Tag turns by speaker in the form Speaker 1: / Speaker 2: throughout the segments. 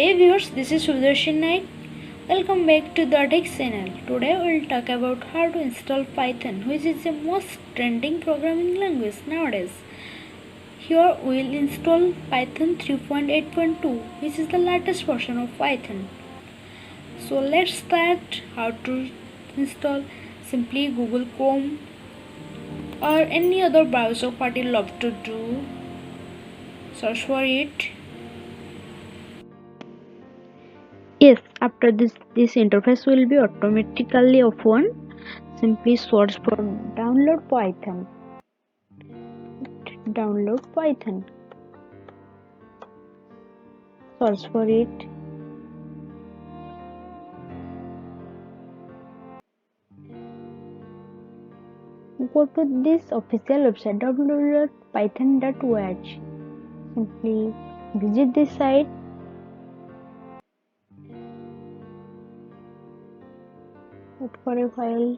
Speaker 1: Hey viewers, this is Sudarshan Naik. Welcome back to the Tech channel. Today we'll talk about how to install Python, which is the most trending programming language nowadays. Here we'll install Python 3.8.2, which is the latest version of Python. So let's start. How to install? Simply Google Chrome or any other browser what you love to do. Search for it. Yes, after this interface will be automatically open. Simply search for download Python. Download Python. Search for it. Go to this official website www.python.org. Simply visit this site. Wait for a while.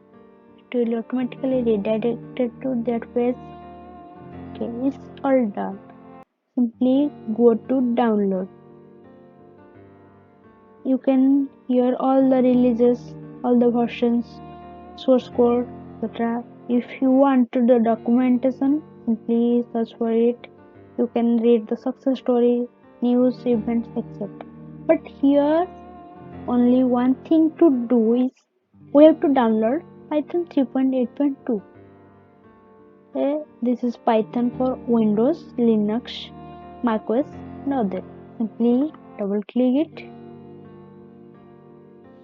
Speaker 1: It will automatically redirected to that page. Okay, it's all done. Simply go to download. You can hear all the releases, all the versions, source code, etc. If you want to the documentation, simply search for it. You can read the success story, news, events, etc. But here only one thing to do is we have to download Python 3.8.2. Okay, this is Python for Windows, Linux, macOS and other. Simply double click it.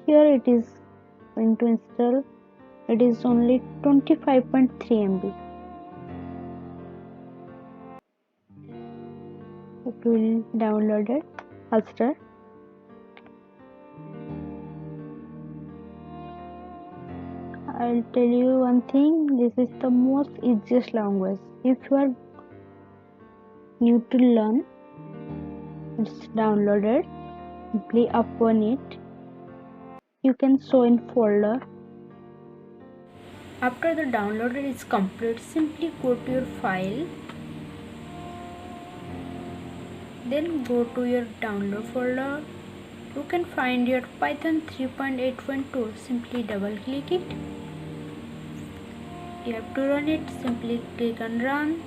Speaker 1: Here it is going to install. It is only 25.3 MB. It will download it faster. I'll tell you one thing, this is the most easiest language. If you are new to learn, it's downloaded. Simply open it. You can show in folder. After the downloader is complete, simply go to your file. Then go to your download folder. You can find your Python 3.8.2. Simply double click it. You have to run it. Simply click on run.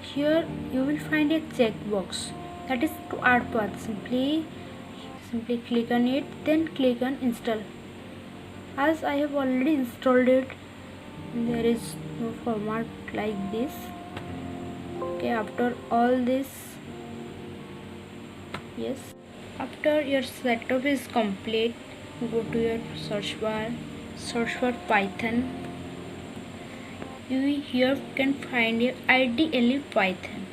Speaker 1: Here you will find a checkbox that is to add path. Simply click on it, then click on install. As I have already installed it, there is no format like this. Okay, after all this, yes, after your setup is complete, go to your search bar, search for Python. You here can find your IDE Python.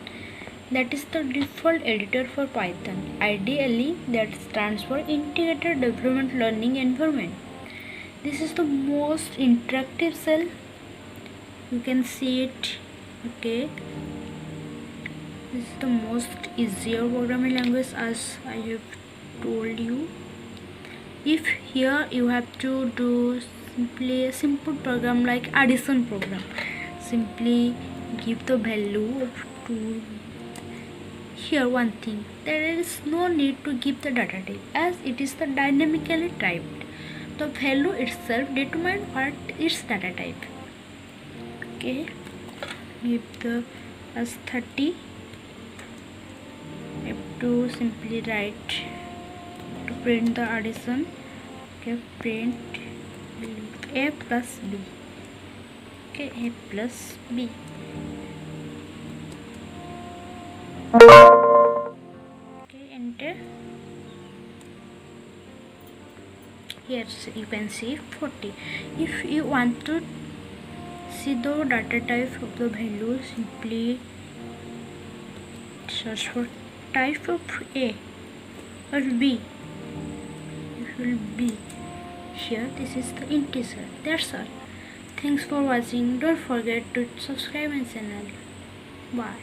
Speaker 1: That is the default editor for Python. IDE, that stands for Integrated Development Learning Environment. This is the most interactive shell. You can see it. Okay. This is the most easier programming language as I have told you. If here you have to do simply a simple program like addition program. Simply give the value of 2. Here one thing, there is no need to give the data type as it is the dynamically typed. The value itself determines what its data type. Okay, give the as 30. You have to simply write to print the addition. Okay, print a plus b. Okay, a plus b. Okay, enter. Here you can see 40. If you want to see the data type of the value, simply search for type of A or B. It will be here. This is the integer. That's all. Thanks for watching. Don't forget to subscribe my channel. Bye.